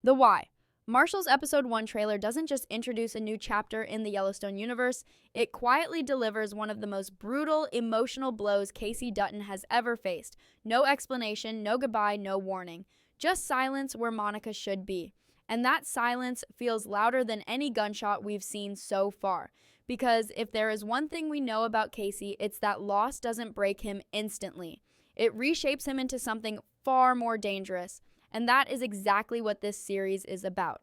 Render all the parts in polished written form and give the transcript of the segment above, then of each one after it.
The Why. Marshals Episode 1 trailer doesn't just introduce a new chapter in the Yellowstone universe, it quietly delivers one of the most brutal, emotional blows Casey Dutton has ever faced. No explanation, no goodbye, no warning. Just silence where Monica should be. And that silence feels louder than any gunshot we've seen so far. Because if there is one thing we know about Casey, it's that loss doesn't break him instantly. It reshapes him into something far more dangerous. And that is exactly what this series is about.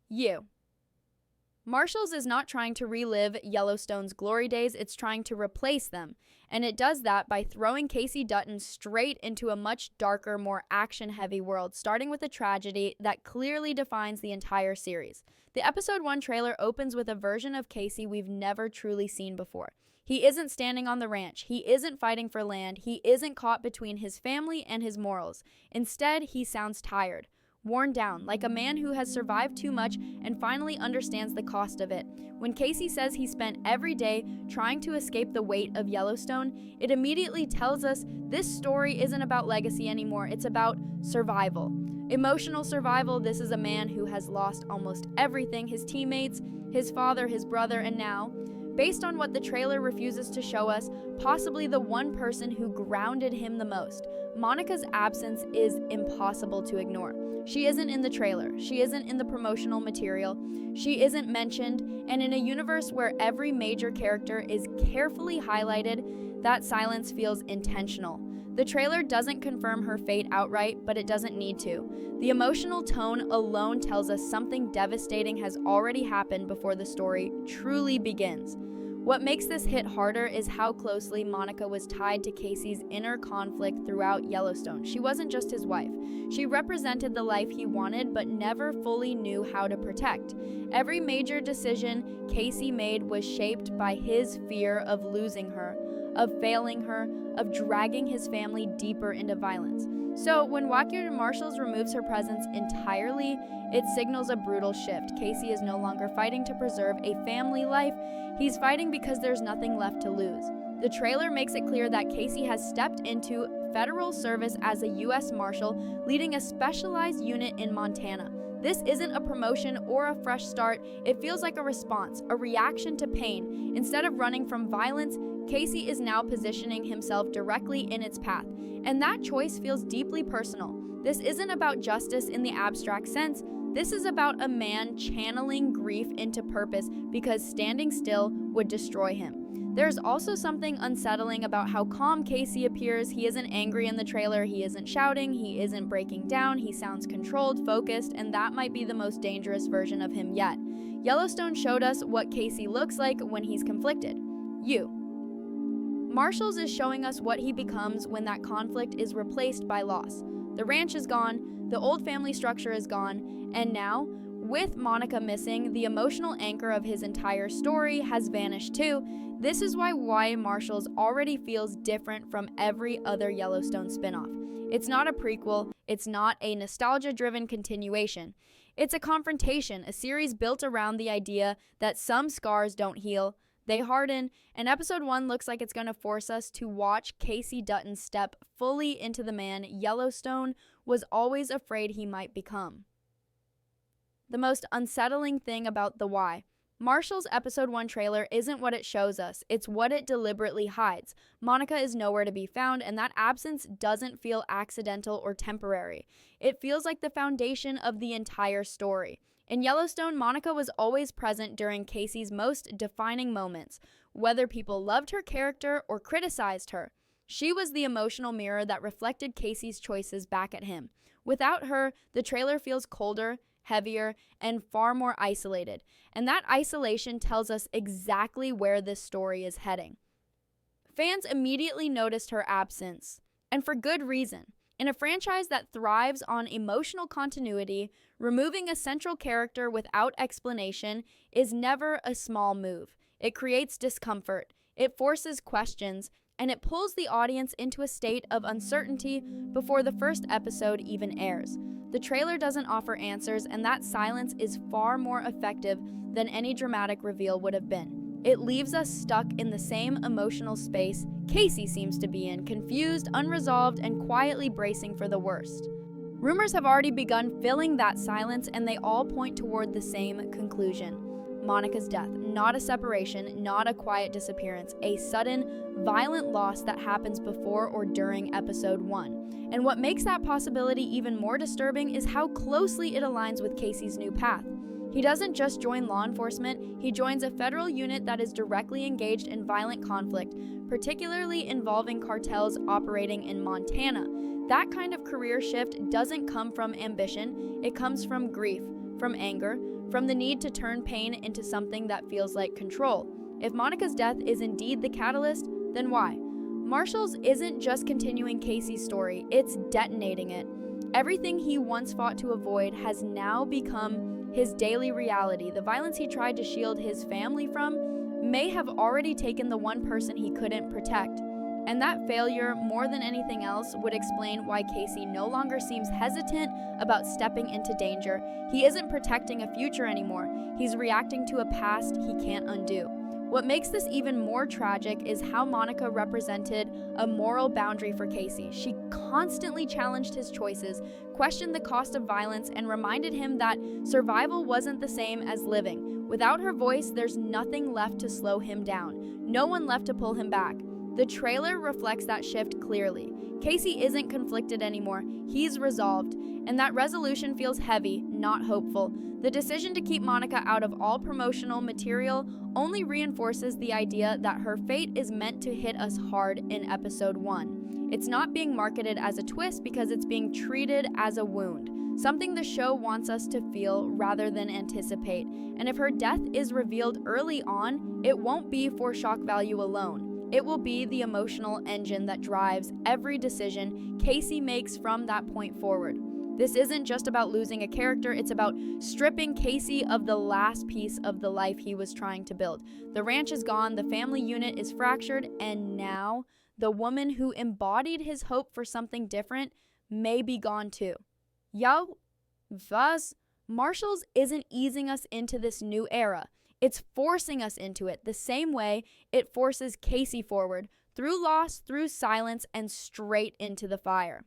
You. Marshals is not trying to relive Yellowstone's glory days, it's trying to replace them. And it does that by throwing Casey Dutton straight into a much darker, more action-heavy world, starting with a tragedy that clearly defines the entire series. The Episode 1 trailer opens with a version of Casey we've never truly seen before. He isn't standing on the ranch, he isn't fighting for land, he isn't caught between his family and his morals. Instead, he sounds tired, worn down, like a man who has survived too much and finally understands the cost of it. When Casey says he spent every day trying to escape the weight of Yellowstone, it immediately tells us this story isn't about legacy anymore, it's about survival. Emotional survival. This is a man who has lost almost everything, his teammates, his father, his brother, and now, based on what the trailer refuses to show us, possibly the one person who grounded him the most. Monica's absence is impossible to ignore. She isn't in the trailer, she isn't in the promotional material, she isn't mentioned, and in a universe where every major character is carefully highlighted, that silence feels intentional. The trailer doesn't confirm her fate outright, but it doesn't need to. The emotional tone alone tells us something devastating has already happened before the story truly begins. What makes this hit harder is how closely Monica was tied to Casey's inner conflict throughout Yellowstone. She wasn't just his wife. She represented the life he wanted but never fully knew how to protect. Every major decision Casey made was shaped by his fear of losing her, of failing her, of dragging his family deeper into violence. So when Walker Marshals removes her presence entirely, it signals a brutal shift. Casey is no longer fighting to preserve a family life, he's fighting because there's nothing left to lose. The trailer makes it clear that Casey has stepped into federal service as a U.S. Marshal, leading a specialized unit in Montana. This isn't a promotion or a fresh start, it feels like a response, a reaction to pain. Instead of running from violence, Casey is now positioning himself directly in its path, and that choice feels deeply personal. This isn't about justice in the abstract sense, this is about a man channeling grief into purpose because standing still would destroy him. There's also something unsettling about how calm Casey appears. He isn't angry in the trailer, he isn't shouting, he isn't breaking down, he sounds controlled, focused, and that might be the most dangerous version of him yet. Yellowstone showed us what Casey looks like when he's conflicted. You. Marshals is showing us what he becomes when that conflict is replaced by loss. The ranch is gone, the old family structure is gone, and now, with Monica missing, the emotional anchor of his entire story has vanished too. This is why Marshals already feels different from every other Yellowstone spinoff. It's not a prequel, it's not a nostalgia-driven continuation. It's a confrontation, a series built around the idea that some scars don't heal, they harden, and Episode 1 looks like it's going to force us to watch Casey Dutton step fully into the man Yellowstone was always afraid he might become. The most unsettling thing about The Why. Marshals Episode 1 trailer isn't what it shows us, it's what it deliberately hides. Monica is nowhere to be found, and that absence doesn't feel accidental or temporary. It feels like the foundation of the entire story. In Yellowstone, Monica was always present during Casey's most defining moments, whether people loved her character or criticized her. She was the emotional mirror that reflected Casey's choices back at him. Without her, the trailer feels colder, heavier, and far more isolated. And that isolation tells us exactly where this story is heading. Fans immediately noticed her absence, and for good reason. In a franchise that thrives on emotional continuity, removing a central character without explanation is never a small move. It creates discomfort, it forces questions, and it pulls the audience into a state of uncertainty before the first episode even airs. The trailer doesn't offer answers, and that silence is far more effective than any dramatic reveal would have been. It leaves us stuck in the same emotional space Casey seems to be in, confused, unresolved, and quietly bracing for the worst. Rumors have already begun filling that silence, and they all point toward the same conclusion. Monica's death, not a separation, not a quiet disappearance, a sudden, violent loss that happens before or during episode 1. And what makes that possibility even more disturbing is how closely it aligns with Casey's new path. He doesn't just join law enforcement, he joins a federal unit that is directly engaged in violent conflict, particularly involving cartels operating in Montana. That kind of career shift doesn't come from ambition, it comes from grief, from anger, from the need to turn pain into something that feels like control. If Monica's death is indeed the catalyst, then why? Marshals isn't just continuing Casey's story, it's detonating it. Everything he once fought to avoid has now become his daily reality. The violence he tried to shield his family from may have already taken the one person he couldn't protect. And that failure, more than anything else, would explain why Casey no longer seems hesitant about stepping into danger. He isn't protecting a future anymore. He's reacting to a past he can't undo. What makes this even more tragic is how Monica represented a moral boundary for Casey. She constantly challenged his choices, questioned the cost of violence, and reminded him that survival wasn't the same as living. Without her voice, there's nothing left to slow him down, no one left to pull him back. The trailer reflects that shift clearly. Casey isn't conflicted anymore, he's resolved, and that resolution feels heavy, not hopeful. The decision to keep Monica out of all promotional material only reinforces the idea that her fate is meant to hit us hard in episode 1. It's not being marketed as a twist because it's being treated as a wound, something the show wants us to feel rather than anticipate. And if her death is revealed early on, it won't be for shock value alone. It will be the emotional engine that drives every decision Casey makes from that point forward. This isn't just about losing a character, it's about stripping Casey of the last piece of the life he was trying to build. The ranch is gone, the family unit is fractured, and now the woman who embodied his hope for something different may be gone too. Marshals isn't easing us into this new era. It's forcing us into it the same way it forces Casey forward, through loss, through silence, and straight into the fire.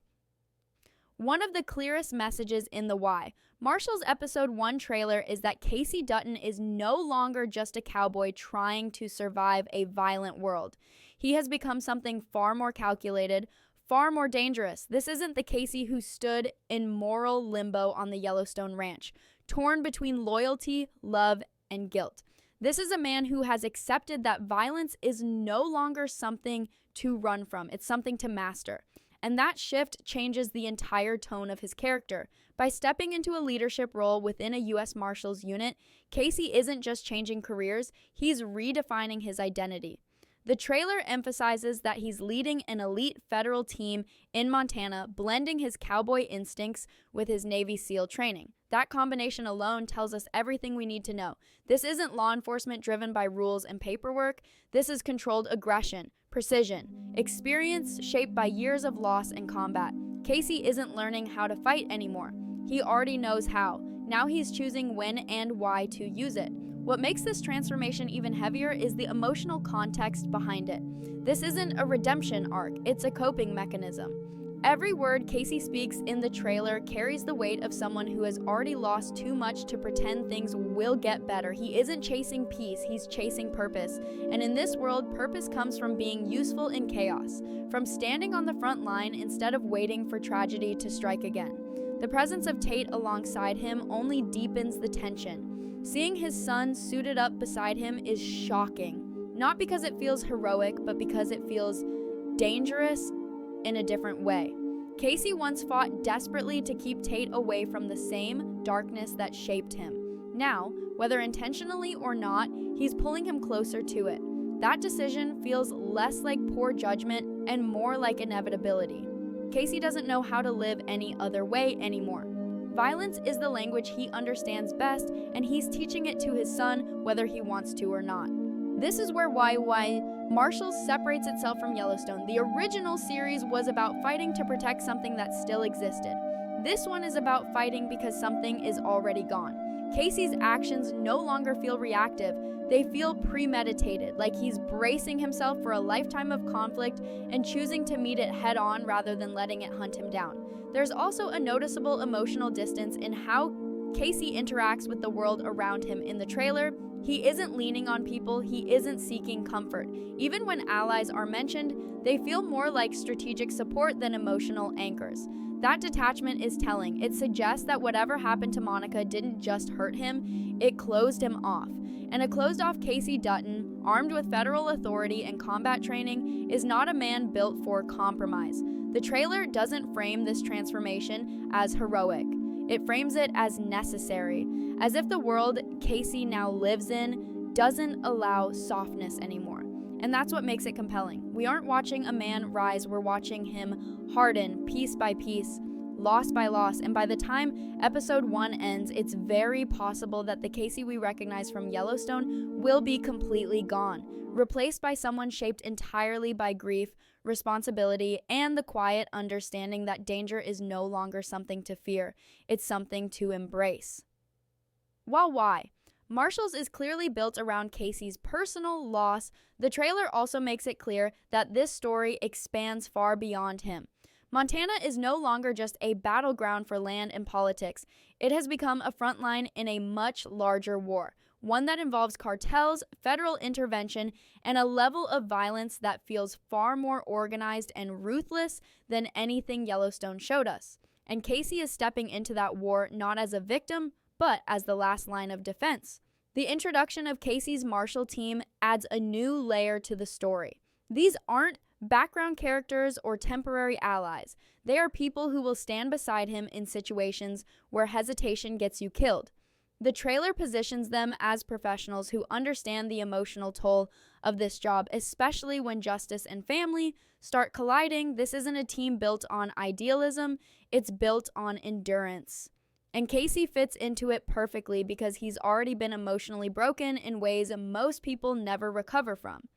One of the clearest messages in the Why, Marshals episode 1 trailer is that Casey Dutton is no longer just a cowboy trying to survive a violent world. He has become something far more calculated, far more dangerous. This isn't the Casey who stood in moral limbo on the Yellowstone ranch, torn between loyalty, love, and guilt. This is a man who has accepted that violence is no longer something to run from, it's something to master. And that shift changes the entire tone of his character. By stepping into a leadership role within a U.S. Marshals unit, Casey isn't just changing careers, he's redefining his identity. The trailer emphasizes that he's leading an elite federal team in Montana, blending his cowboy instincts with his Navy SEAL training. That combination alone tells us everything we need to know. This isn't law enforcement driven by rules and paperwork. This is controlled aggression, precision, experience shaped by years of loss and combat. Casey isn't learning how to fight anymore. He already knows how. Now he's choosing when and why to use it. What makes this transformation even heavier is the emotional context behind it. This isn't a redemption arc, it's a coping mechanism. Every word Casey speaks in the trailer carries the weight of someone who has already lost too much to pretend things will get better. He isn't chasing peace, he's chasing purpose. And in this world, purpose comes from being useful in chaos, from standing on the front line instead of waiting for tragedy to strike again. The presence of Tate alongside him only deepens the tension. Seeing his son suited up beside him is shocking, not because it feels heroic, but because it feels dangerous in a different way. Casey once fought desperately to keep Tate away from the same darkness that shaped him. Now, whether intentionally or not, he's pulling him closer to it. That decision feels less like poor judgment and more like inevitability. Casey doesn't know how to live any other way anymore. Violence is the language he understands best, and he's teaching it to his son whether he wants to or not. This is where why Marshals separates itself from Yellowstone. The original series was about fighting to protect something that still existed. This one is about fighting because something is already gone. Casey's actions no longer feel reactive. they feel premeditated, like he's bracing himself for a lifetime of conflict and choosing to meet it head on rather than letting it hunt him down. There's also a noticeable emotional distance in how Casey interacts with the world around him in the trailer. He isn't leaning on people, he isn't seeking comfort. Even when allies are mentioned, they feel more like strategic support than emotional anchors. That detachment is telling. It suggests that whatever happened to Monica didn't just hurt him, it closed him off. And a closed-off Casey Dutton, armed with federal authority and combat training, is not a man built for compromise. The trailer doesn't frame this transformation as heroic. It frames it as necessary, as if the world Casey now lives in doesn't allow softness anymore. And that's what makes it compelling. We aren't watching a man rise, we're watching him harden piece by piece, loss by loss, and by the time episode 1 ends, it's very possible that the Casey we recognize from Yellowstone will be completely gone, replaced by someone shaped entirely by grief, responsibility, and the quiet understanding that danger is no longer something to fear, it's something to embrace. Well, why? Marshals is clearly built around Casey's personal loss. The trailer also makes it clear that this story expands far beyond him. Montana is no longer just a battleground for land and politics. It has become a front line in a much larger war, one that involves cartels, federal intervention, and a level of violence that feels far more organized and ruthless than anything Yellowstone showed us. And Casey is stepping into that war not as a victim, but as the last line of defense. The introduction of Casey's Marshal team adds a new layer to the story. These aren't background characters or temporary allies. They are people who will stand beside him in situations where hesitation gets you killed. The trailer positions them as professionals who understand the emotional toll of this job, especially when justice and family start colliding. This isn't a team built on idealism, it's built on endurance. And Casey fits into it perfectly because he's already been emotionally broken in ways most people never recover from.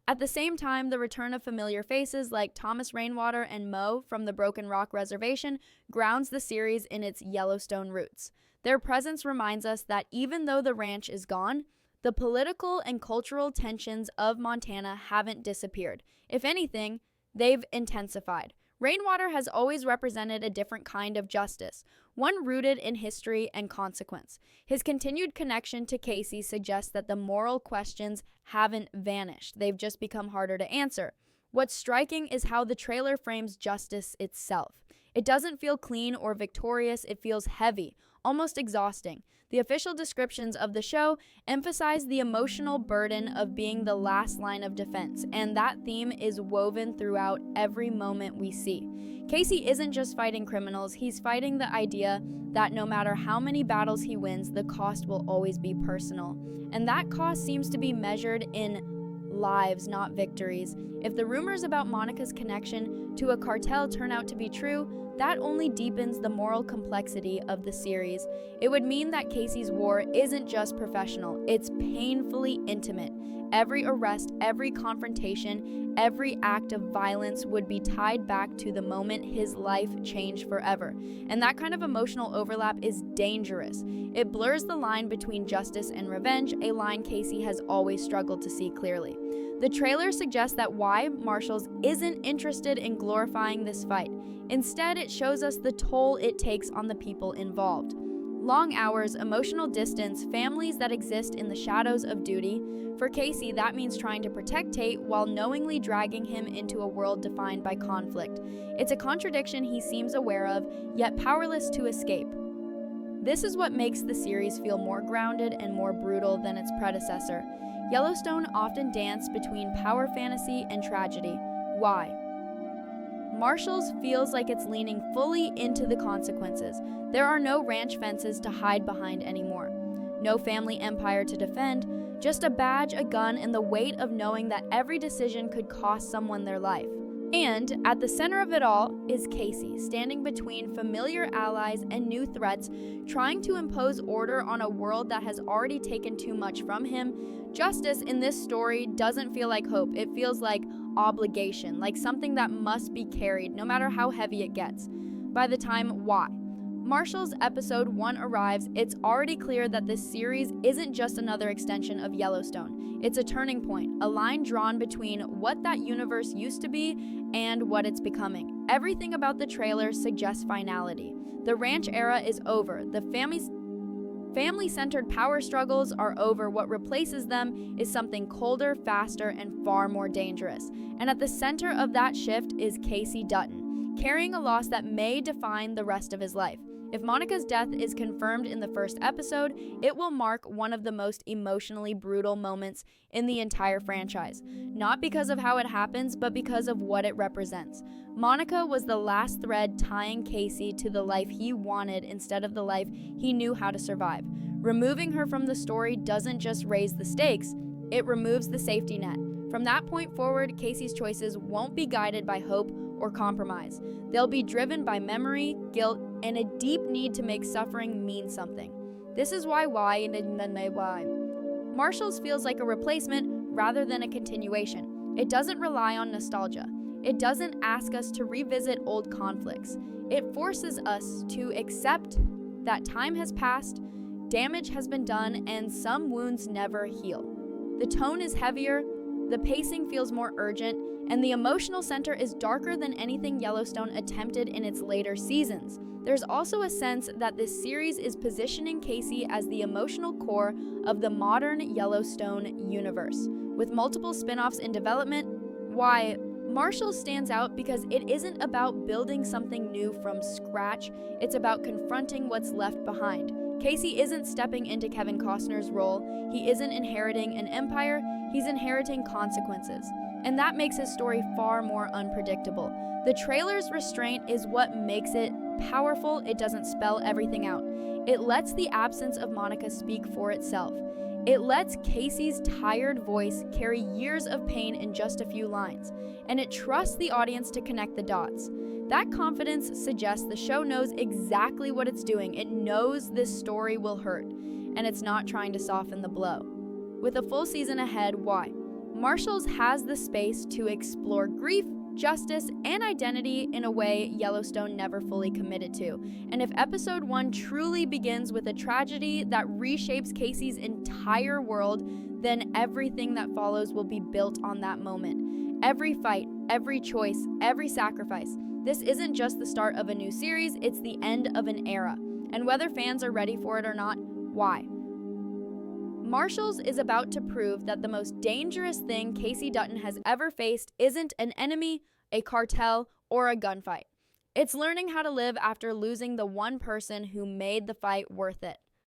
At the same time, the return of familiar faces like Thomas Rainwater and Mo from the Broken Rock Reservation grounds the series in its Yellowstone roots. Their presence reminds us that even though the ranch is gone, the political and cultural tensions of Montana haven't disappeared. If anything, they've intensified. Rainwater has always represented a different kind of justice, one rooted in history and consequence. His continued connection to Casey suggests that the moral questions haven't vanished. They've just become harder to answer. What's striking is how the trailer frames justice itself. It doesn't feel clean or victorious, it feels heavy, almost exhausting. The official descriptions of the show emphasize the emotional burden of being the last line of defense, and that theme is woven throughout every moment we see. Casey isn't just fighting criminals, he's fighting the idea that no matter how many battles he wins, the cost will always be personal. And that cost seems to be measured in lives, not victories. If the rumors about Monica's connection to a cartel turn out to be true, that only deepens the moral complexity of the series. It would mean that Casey's war isn't just professional, it's painfully intimate. Every arrest, every confrontation, every act of violence would be tied back to the moment his life changed forever. And that kind of emotional overlap is dangerous. It blurs the line between justice and revenge, a line Casey has always struggled to see clearly. The trailer suggests that why Marshals isn't interested in glorifying this fight. Instead, it shows us the toll it takes on the people involved. Long hours, emotional distance, families that exist in the shadows of duty. For Casey, that means trying to protect Tate while knowingly dragging him into a world defined by conflict. It's a contradiction he seems aware of, yet powerless to escape. This is what makes the series feel more grounded and more brutal than its predecessor. Yellowstone often danced between power fantasy and tragedy. Why? Marshals feels like it's leaning fully into the consequences. There are no ranch fences to hide behind anymore. No family empire to defend, just a badge, a gun, and the weight of knowing that every decision could cost someone their life. And at the center of it all is Casey, standing between familiar allies and new threats, trying to impose order on a world that has already taken too much from him. Justice in this story doesn't feel like hope. It feels like obligation, like something that must be carried, no matter how heavy it gets. By the time, why? Marshals episode 1 arrives, it's already clear that this series isn't just another extension of Yellowstone. It's a turning point, a line drawn between what that universe used to be and what it's becoming. Everything about the trailer suggests finality. The ranch era is over. The family-centered power struggles are over. What replaces them is something colder, faster, and far more dangerous. And at the center of that shift is Casey Dutton, carrying a loss that may define the rest of his life. If Monica's death is confirmed in the first episode, it will mark one of the most emotionally brutal moments in the entire franchise. Not because of how it happens, but because of what it represents. Monica was the last thread tying Casey to the life he wanted instead of the life he knew how to survive. Removing her from the story doesn't just raise the stakes, it removes the safety net. From that point forward, Casey's choices won't be guided by hope or compromise. They'll be driven by memory, guilt, and a deep need to make suffering mean something. This is why Marshals feels like a replacement rather than a continuation. It doesn't rely on nostalgia. It doesn't ask us to revisit old conflicts. It forces us to accept that time has passed, damage has been done, and some wounds never heal. The tone is heavier, the pacing feels more urgent, and the emotional center is darker than anything Yellowstone attempted in its later seasons. There's also a sense that this series is positioning Casey as the emotional core of the modern Yellowstone universe. With multiple spin-offs in development, why Marshals stands out because it isn't about building something new from scratch, it's about confronting what's left behind. Casey isn't stepping into Kevin Costner's role, he isn't inheriting an empire, he's inheriting consequences. And that makes his story far more unpredictable. The trailer's restraint is what makes it powerful. It doesn't spell everything out. It lets the absence of Monica speak for itself. It lets Casey's tired voice carry years of pain in just a few lines. And it trusts the audience to connect the dots. That confidence suggests the show knows exactly what it's doing. It knows this story will hurt, and it's not trying to soften the blow. With a full season ahead, why? Marshals has the space to explore grief, justice, and identity in a way Yellowstone never fully committed to. And if episode 1 truly begins with a tragedy that reshapes Casey's entire world, then everything that follows will be built on that moment. Every fight, every choice, every sacrifice. This isn't just the start of a new series, it's the end of an era. And whether fans are ready for it or not, why? Marshals is about to prove that the most dangerous thing Casey Dutton has ever faced isn't an enemy, a cartel, or a gunfight. It's learning how to live after losing the one person who made the fight worth it.